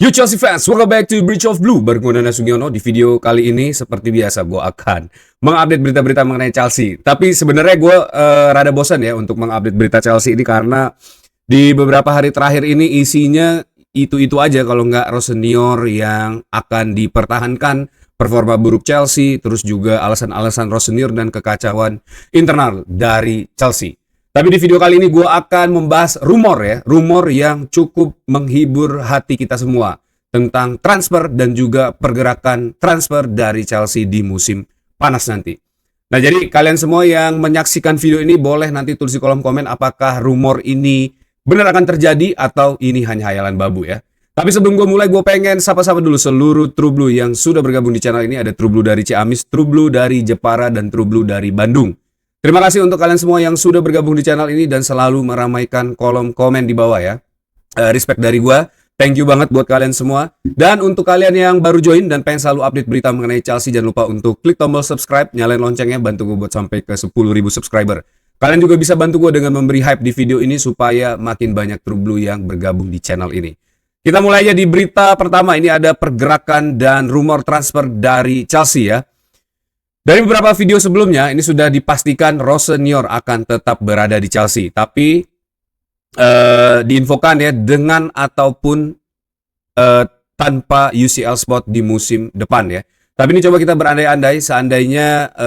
Yo Chelsea fans, welcome back to Bridge of Blue. Bareng gue Nana Sugiono. Di video kali ini seperti biasa gue akan mengupdate berita-berita mengenai Chelsea. Tapi sebenarnya gue rada bosan ya untuk mengupdate berita Chelsea ini karena di beberapa hari terakhir ini isinya itu-itu aja kalau nggak Rossinior yang akan dipertahankan, performa buruk Chelsea, terus juga alasan-alasan Rossinior dan kekacauan internal dari Chelsea. Tapi di video kali ini gue akan membahas rumor yang cukup menghibur hati kita semua tentang transfer dan juga pergerakan transfer dari Chelsea di musim panas nanti. Nah, jadi kalian semua yang menyaksikan video ini boleh nanti tulis di kolom komen apakah rumor ini benar akan terjadi atau ini hanya hayalan babu ya. Tapi sebelum gue mulai, gue pengen sapa-sapa dulu seluruh True Blue yang sudah bergabung di channel ini. Ada True Blue dari Ciamis, True Blue dari Jepara, dan True Blue dari Bandung. Terima kasih untuk kalian semua yang sudah bergabung di channel ini dan selalu meramaikan kolom komen di bawah ya. Respect dari gua. Thank you banget buat kalian semua. Dan untuk kalian yang baru join dan pengen selalu update berita mengenai Chelsea, jangan lupa untuk klik tombol subscribe, nyalain loncengnya, bantu gue buat sampai ke 10.000 subscriber. Kalian juga bisa bantu gue dengan memberi hype di video ini supaya makin banyak True Blue yang bergabung di channel ini. Kita mulai aja di berita pertama. Ini ada pergerakan dan rumor transfer dari Chelsea ya. Dari beberapa video sebelumnya, ini sudah dipastikan Rossinior akan tetap berada di Chelsea. Tapi diinfokan ya, dengan ataupun tanpa UCL spot di musim depan ya. Tapi ini coba kita berandai-andai seandainya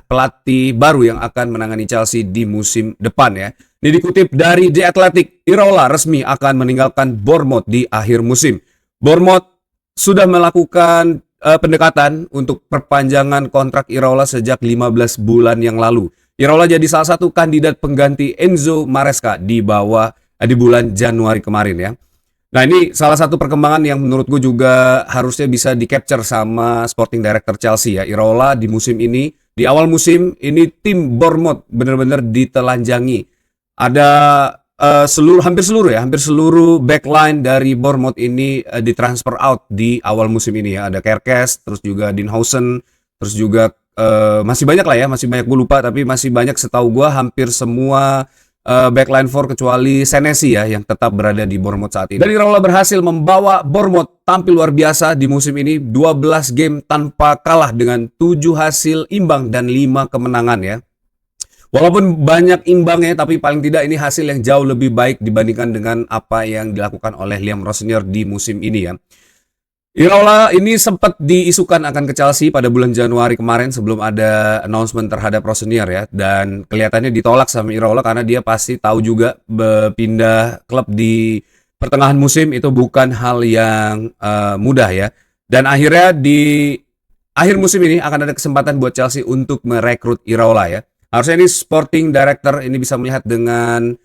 pelatih baru yang akan menangani Chelsea di musim depan ya. Ini dikutip dari The Athletic, Iraola resmi akan meninggalkan Bournemouth di akhir musim. Bournemouth sudah melakukan pendekatan untuk perpanjangan kontrak Iraola sejak 15 bulan yang lalu. Iraola jadi salah satu kandidat pengganti Enzo Maresca di bulan Januari kemarin ya. Nah, ini salah satu perkembangan yang menurut gue juga harusnya bisa di-capture sama Sporting Director Chelsea ya. Iraola di musim ini, di awal musim ini tim Bournemouth benar-benar ditelanjangi. Ada hampir seluruh backline dari Bournemouth ini ditransfer out di awal musim ini ya. Ada Kerkes, terus juga Dinhausen, terus juga masih banyak lah ya, masih banyak gue lupa, tapi masih banyak setahu gue hampir semua backline 4 kecuali Senesi ya yang tetap berada di Bournemouth saat ini. Dan Iraola berhasil membawa Bournemouth tampil luar biasa di musim ini, 12 game tanpa kalah dengan 7 hasil imbang dan 5 kemenangan ya. Walaupun banyak imbangnya, tapi paling tidak ini hasil yang jauh lebih baik dibandingkan dengan apa yang dilakukan oleh Liam Rossinior di musim ini ya. Iraola ini sempat diisukan akan ke Chelsea pada bulan Januari kemarin sebelum ada announcement terhadap Rossinior ya. Dan kelihatannya ditolak sama Iraola karena dia pasti tahu juga pindah klub di pertengahan musim itu bukan hal yang mudah ya. Dan akhirnya di akhir musim ini akan ada kesempatan buat Chelsea untuk merekrut Iraola ya. Harusnya ini Sporting Director ini bisa melihat dengan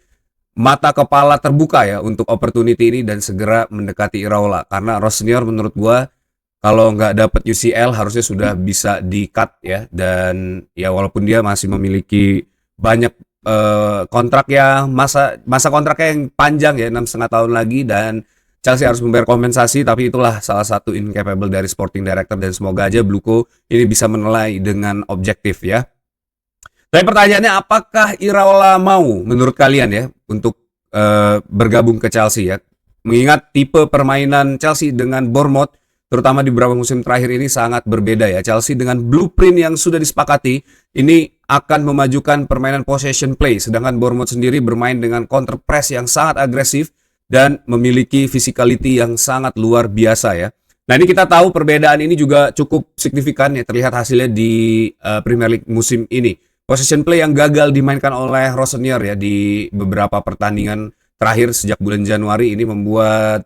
mata kepala terbuka ya untuk opportunity ini dan segera mendekati Iraola. Karena Rossinior menurut gua kalau nggak dapat UCL harusnya sudah bisa di-cut ya. Dan ya walaupun dia masih memiliki banyak kontrak yang masa kontraknya yang panjang ya, 6,5 tahun lagi, dan Chelsea harus membayar kompensasi, tapi itulah salah satu incapable dari Sporting Director dan semoga aja Bluko ini bisa menilai dengan objektif ya. Tapi pertanyaannya, apakah Iraola mau menurut kalian ya untuk bergabung ke Chelsea ya? Mengingat tipe permainan Chelsea dengan Bournemouth, terutama di beberapa musim terakhir ini sangat berbeda ya. Chelsea dengan blueprint yang sudah disepakati, ini akan memajukan permainan possession play. Sedangkan Bournemouth sendiri bermain dengan counter press yang sangat agresif dan memiliki physicality yang sangat luar biasa ya. Nah, ini kita tahu perbedaan ini juga cukup signifikan ya, terlihat hasilnya di Premier League musim ini. Possession play yang gagal dimainkan oleh Rossinior ya di beberapa pertandingan terakhir sejak bulan Januari ini membuat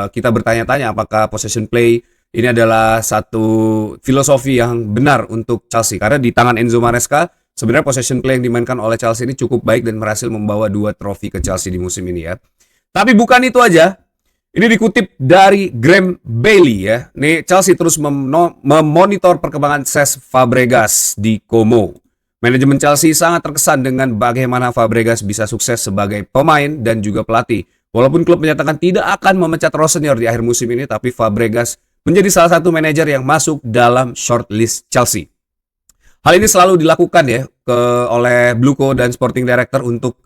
kita bertanya-tanya apakah possession play ini adalah satu filosofi yang benar untuk Chelsea. Karena di tangan Enzo Maresca sebenarnya possession play yang dimainkan oleh Chelsea ini cukup baik dan berhasil membawa 2 trofi ke Chelsea di musim ini ya. Tapi bukan itu aja. Ini dikutip dari Graham Bailey ya. Nih, Chelsea terus memonitor perkembangan Cesc Fabregas di Como. Manajemen Chelsea sangat terkesan dengan bagaimana Fabregas bisa sukses sebagai pemain dan juga pelatih. Walaupun klub menyatakan tidak akan memecat Rossinior di akhir musim ini, tapi Fabregas menjadi salah satu manajer yang masuk dalam shortlist Chelsea. Hal ini selalu dilakukan ya oleh Bluko dan Sporting Director untuk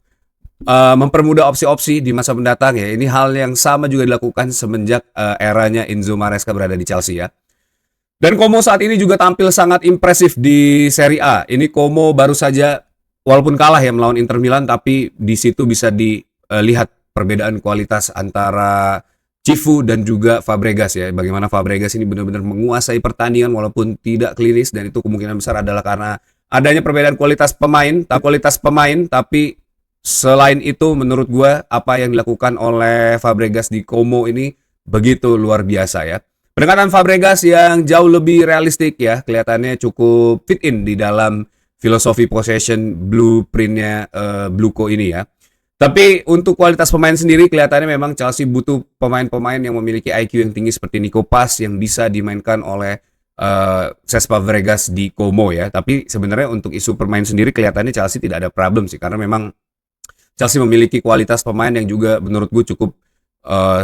mempermudah opsi-opsi di masa mendatang ya. Ini hal yang sama juga dilakukan semenjak eranya Enzo Maresca berada di Chelsea ya. Dan Como saat ini juga tampil sangat impresif di Serie A. Ini Como baru saja walaupun kalah ya melawan Inter Milan, tapi di situ bisa dilihat perbedaan kualitas antara Cifu dan juga Fabregas ya. Bagaimana Fabregas ini benar-benar menguasai pertandingan walaupun tidak klinis, dan itu kemungkinan besar adalah karena adanya perbedaan kualitas pemain, tapi selain itu menurut gue apa yang dilakukan oleh Fabregas di Como ini begitu luar biasa ya. Pendekatan Fabregas yang jauh lebih realistik ya, kelihatannya cukup fit in di dalam filosofi possession blueprintnya Bluco ini ya. Tapi untuk kualitas pemain sendiri kelihatannya memang Chelsea butuh pemain-pemain yang memiliki IQ yang tinggi seperti Nico Paz yang bisa dimainkan oleh Cesc Fabregas di Como ya. Tapi sebenarnya untuk isu pemain sendiri kelihatannya Chelsea tidak ada problem sih, karena memang Chelsea memiliki kualitas pemain yang juga menurut gue cukup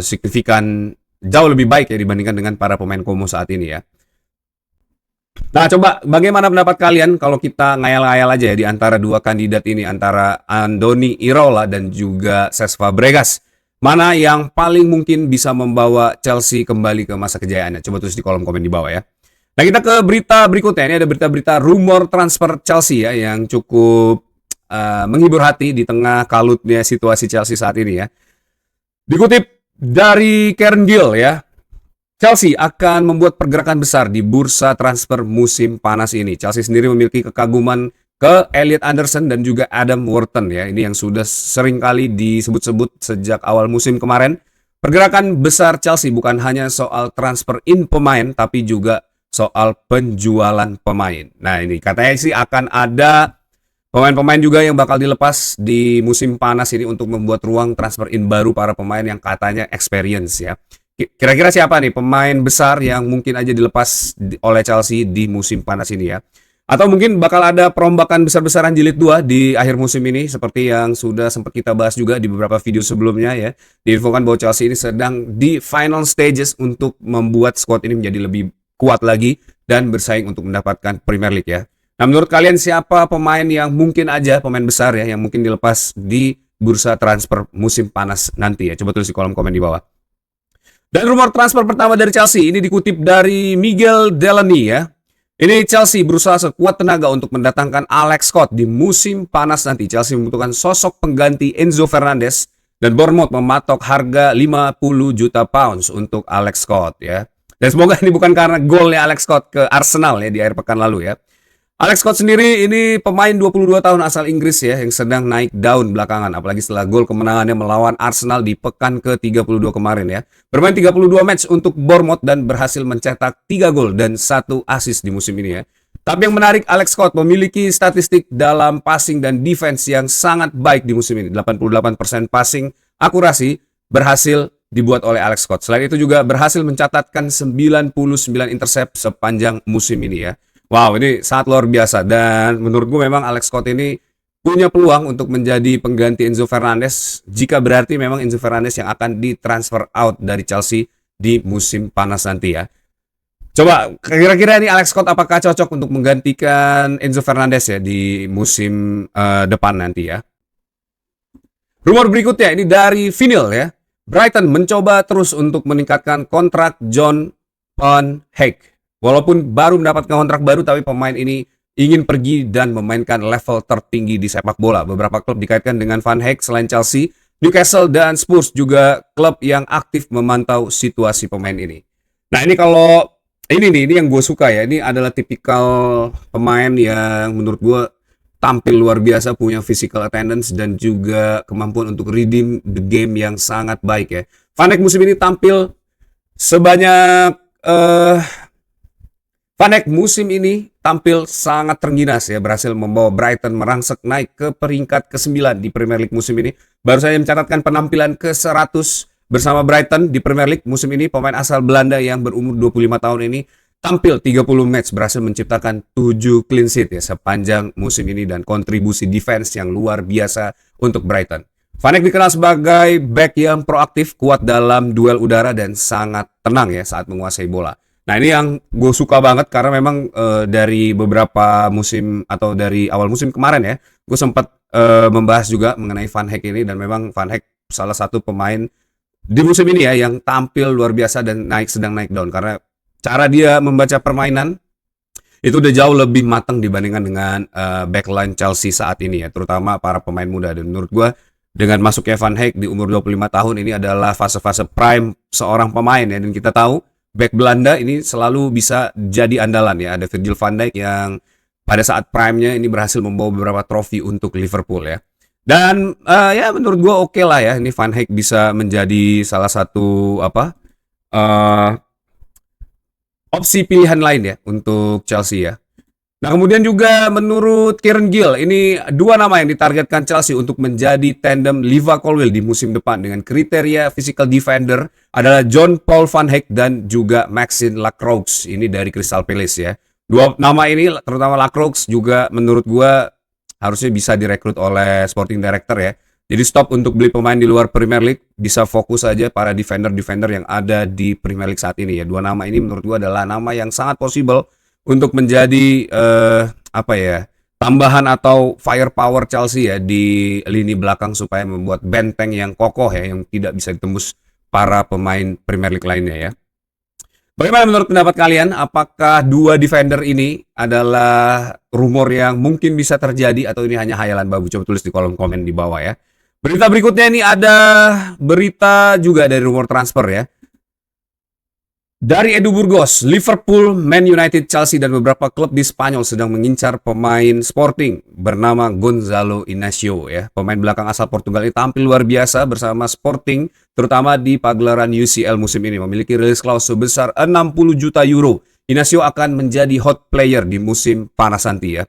signifikan, jauh lebih baik ya dibandingkan dengan para pemain Como saat ini ya. Nah, coba bagaimana pendapat kalian kalau kita ngayal-ngayal aja ya di antara dua kandidat ini, antara Andoni Iraola dan juga Cesc Fabregas. Mana yang paling mungkin bisa membawa Chelsea kembali ke masa kejayaannya? Coba tulis di kolom komen di bawah ya. Nah, kita ke berita berikutnya. Ini ada berita-berita rumor transfer Chelsea ya yang cukup menghibur hati di tengah kalutnya situasi Chelsea saat ini ya. Dikutip dari Karen Gill ya, Chelsea akan membuat pergerakan besar di bursa transfer musim panas ini. Chelsea sendiri memiliki kekaguman ke Elliot Anderson dan juga Adam Wharton ya. Ini yang sudah sering kali disebut-sebut sejak awal musim kemarin. Pergerakan besar Chelsea bukan hanya soal transfer in pemain, tapi juga soal penjualan pemain. Nah, ini katanya sih akan ada pemain-pemain juga yang bakal dilepas di musim panas ini untuk membuat ruang transfer in baru para pemain yang katanya experience ya. Kira-kira siapa nih pemain besar yang mungkin aja dilepas oleh Chelsea di musim panas ini ya? Atau mungkin bakal ada perombakan besar-besaran jilid 2 di akhir musim ini seperti yang sudah sempat kita bahas juga di beberapa video sebelumnya ya. Diinfokan bahwa Chelsea ini sedang di final stages untuk membuat squad ini menjadi lebih kuat lagi dan bersaing untuk mendapatkan Premier League ya. Nah, menurut kalian siapa pemain yang mungkin aja, pemain besar ya, yang mungkin dilepas di bursa transfer musim panas nanti ya? Coba tulis di kolom komen di bawah. Dan rumor transfer pertama dari Chelsea ini dikutip dari Miguel Delaney ya. Ini Chelsea berusaha sekuat tenaga untuk mendatangkan Alex Scott di musim panas nanti. Chelsea membutuhkan sosok pengganti Enzo Fernandez dan Bournemouth mematok harga 50 juta pounds untuk Alex Scott ya. Dan semoga ini bukan karena golnya Alex Scott ke Arsenal ya di akhir pekan lalu ya. Alex Scott sendiri ini pemain 22 tahun asal Inggris ya yang sedang naik daun belakangan, apalagi setelah gol kemenangannya melawan Arsenal di pekan ke-32 kemarin ya. Bermain 32 match untuk Bournemouth dan berhasil mencetak 3 gol dan 1 assist di musim ini ya. Tapi yang menarik, Alex Scott memiliki statistik dalam passing dan defense yang sangat baik di musim ini. 88% passing akurasi berhasil dibuat oleh Alex Scott. Selain itu juga berhasil mencatatkan 99 intercept sepanjang musim ini ya. Wow, ini sangat luar biasa, dan menurut gue memang Alex Scott ini punya peluang untuk menjadi pengganti Enzo Fernandez jika berarti memang Enzo Fernandez yang akan ditransfer out dari Chelsea di musim panas nanti ya. Coba kira-kira ini Alex Scott apakah cocok untuk menggantikan Enzo Fernandez ya di musim depan nanti ya. Rumor berikutnya ini dari Vinyl ya. Brighton mencoba terus untuk meningkatkan kontrak John Van Heek. Walaupun baru mendapatkan kontrak baru, tapi pemain ini ingin pergi dan memainkan level tertinggi di sepak bola. Beberapa klub dikaitkan dengan Van Heek selain Chelsea, Newcastle dan Spurs juga klub yang aktif memantau situasi pemain ini. Nah, ini kalau ini yang gue suka ya. Ini adalah tipikal pemain yang menurut gue tampil luar biasa, punya physical attendance dan juga kemampuan untuk reading the game yang sangat baik ya. Van Heek musim ini tampil sebanyak Van Heek musim ini tampil sangat terengginas ya, berhasil membawa Brighton merangsek naik ke peringkat ke-9 di Premier League musim ini. Baru saja mencatatkan penampilan ke-100 bersama Brighton di Premier League musim ini. Pemain asal Belanda yang berumur 25 tahun ini tampil 30 match, berhasil menciptakan 7 clean sheet ya sepanjang musim ini dan kontribusi defense yang luar biasa untuk Brighton. Van Heek dikenal sebagai back yang proaktif, kuat dalam duel udara dan sangat tenang ya saat menguasai bola. Nah, ini yang gue suka banget karena memang dari beberapa musim atau dari awal musim kemarin ya, gue sempat membahas juga mengenai Van Hecke ini, dan memang Van Hecke salah satu pemain di musim ini ya yang tampil luar biasa dan sedang naik daun, karena cara dia membaca permainan itu udah jauh lebih matang dibandingkan dengan backline Chelsea saat ini ya, terutama para pemain muda. Dan menurut gue dengan masuknya Van Hecke di umur 25 tahun ini adalah fase-fase prime seorang pemain ya, dan kita tahu back Belanda ini selalu bisa jadi andalan ya. Ada Virgil van Dijk yang pada saat prime-nya ini berhasil membawa beberapa trofi untuk Liverpool ya. Dan ya menurut gue oke lah ya, ini Van Hecke bisa menjadi salah satu opsi pilihan lain ya untuk Chelsea ya. Nah, kemudian juga menurut Kieran Gill, ini dua nama yang ditargetkan Chelsea untuk menjadi tandem Liva Colwill di musim depan dengan kriteria physical defender adalah John Paul Van Hecke dan juga Maxime Lacroix, ini dari Crystal Palace ya. Dua nama ini, terutama Lacroix, juga menurut gua harusnya bisa direkrut oleh Sporting Director ya. Jadi stop untuk beli pemain di luar Premier League, bisa fokus saja para defender-defender yang ada di Premier League saat ini ya. Dua nama ini menurut gua adalah nama yang sangat possible untuk menjadi tambahan atau firepower Chelsea ya di lini belakang, supaya membuat benteng yang kokoh ya, yang tidak bisa ditembus para pemain Premier League lainnya ya. Bagaimana menurut pendapat kalian? Apakah dua defender ini adalah rumor yang mungkin bisa terjadi atau ini hanya hayalan babu? Coba tulis di kolom komen di bawah ya. Berita berikutnya ini ada berita juga dari rumor transfer ya. Dari Edu Burgos, Liverpool, Man United, Chelsea, dan beberapa klub di Spanyol sedang mengincar pemain Sporting bernama Gonzalo Inacio ya. Pemain belakang asal Portugal ini tampil luar biasa bersama Sporting, terutama di pagelaran UCL musim ini. Memiliki rilis clause sebesar 60 juta euro. Inacio akan menjadi hot player di musim panas nanti ya.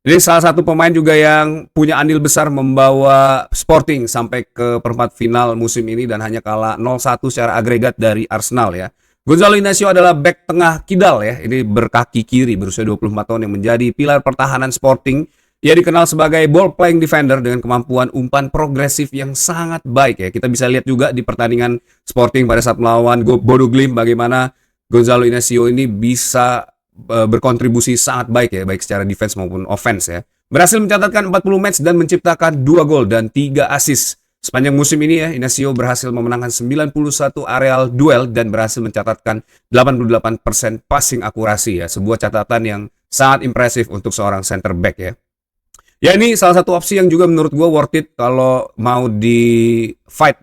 Ini salah satu pemain juga yang punya andil besar membawa Sporting sampai ke perempat final musim ini dan hanya kalah 0-1 secara agregat dari Arsenal ya. Gonzalo Inacio adalah bek tengah kidal ya. Ini berkaki kiri, berusia 24 tahun, yang menjadi pilar pertahanan Sporting. Ia dikenal sebagai ball playing defender dengan kemampuan umpan progresif yang sangat baik ya. Kita bisa lihat juga di pertandingan Sporting pada saat melawan Bodo Glimt bagaimana Gonzalo Inacio ini bisa berkontribusi sangat baik ya, baik secara defense maupun offense ya. Berhasil mencatatkan 40 match dan menciptakan 2 gol dan 3 assist. Sepanjang musim ini ya, Inacio berhasil memenangkan 91 areal duel dan berhasil mencatatkan 88% passing akurasi ya. Sebuah catatan yang sangat impresif untuk seorang center back ya. Ya, ini salah satu opsi yang juga menurut gue worth it kalau mau di fight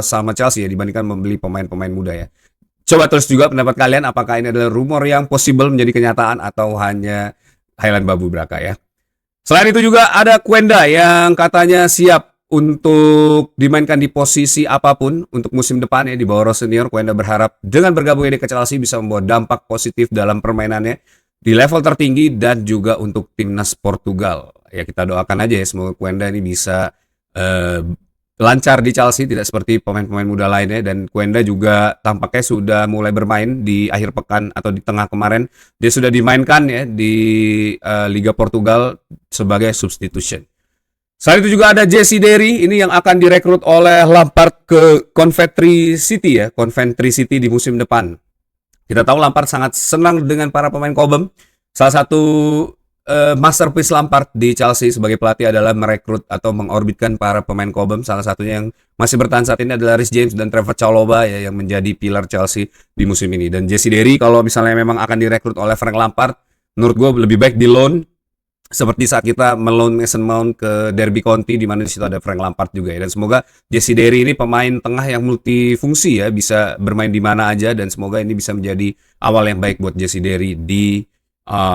sama Chelsea ya, dibandingkan membeli pemain-pemain muda ya. Coba tulis juga pendapat kalian, apakah ini adalah rumor yang possible menjadi kenyataan atau hanya hayalan babu belaka ya. Selain itu juga ada Quenda yang katanya siap untuk dimainkan di posisi apapun untuk musim depan ya di bawah Rose Senior. Quenda berharap dengan bergabungnya ke Chelsea bisa membawa dampak positif dalam permainannya di level tertinggi dan juga untuk timnas Portugal. Ya, kita doakan aja ya, semoga Quenda ini bisa lancar di Chelsea, tidak seperti pemain-pemain muda lainnya. Dan Quenda juga tampaknya sudah mulai bermain di akhir pekan atau di tengah kemarin. Dia sudah dimainkan ya di Liga Portugal sebagai substitution. Selain itu juga ada Jesse Derry, ini yang akan direkrut oleh Lampard ke Coventry City ya, Coventry City di musim depan. Kita tahu Lampard sangat senang dengan para pemain Cobham. Salah satu masterpiece Lampard di Chelsea sebagai pelatih adalah merekrut atau mengorbitkan para pemain Cobham. Salah satunya yang masih bertahan saat ini adalah Reece James dan Trevor Chalobah ya, yang menjadi pilar Chelsea di musim ini. Dan Jesse Derry kalau misalnya memang akan direkrut oleh Frank Lampard, menurut gue lebih baik di loan. Seperti saat kita meloan Mason Mount ke Derby County, di mana di situ ada Frank Lampard juga ya. Dan semoga Jesse Derry ini pemain tengah yang multifungsi ya, bisa bermain di mana aja, dan semoga ini bisa menjadi awal yang baik buat Jesse Derry di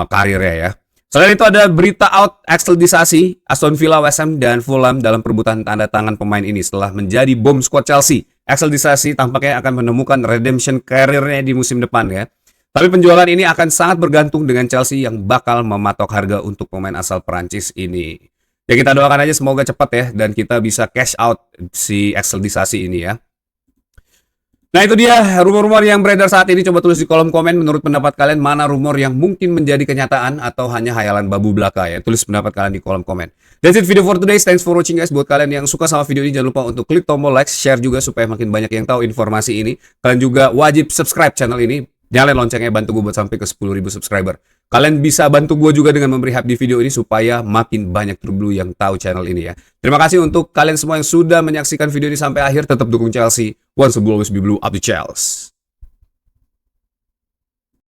karirnya ya. Selain itu ada berita out Axel Disasi, Aston Villa, West Ham, dan Fulham dalam perebutan tanda tangan pemain ini setelah menjadi bom squad Chelsea. Axel Disasi tampaknya akan menemukan redemption karirnya di musim depan ya. Tapi penjualan ini akan sangat bergantung dengan Chelsea yang bakal mematok harga untuk pemain asal Perancis ini. Ya, kita doakan aja semoga cepat ya, dan kita bisa cash out si Axel Disasi ini ya. Nah, itu dia rumor-rumor yang beredar saat ini. Coba tulis di kolom komen menurut pendapat kalian, mana rumor yang mungkin menjadi kenyataan atau hanya hayalan babu belaka ya. Tulis pendapat kalian di kolom komen. That's it video for today. Thanks for watching guys. Buat kalian yang suka sama video ini, jangan lupa untuk klik tombol like, share juga supaya makin banyak yang tahu informasi ini. Kalian juga wajib subscribe channel ini. Nyalain loncengnya, bantu gue buat sampai ke 10.000 subscriber. Kalian bisa bantu gue juga dengan memberi hype di video ini supaya makin banyak True Blue yang tahu channel ini ya. Terima kasih untuk kalian semua yang sudah menyaksikan video ini sampai akhir. Tetap dukung Chelsea. Once a blue, always be blue. Up the Chelsea.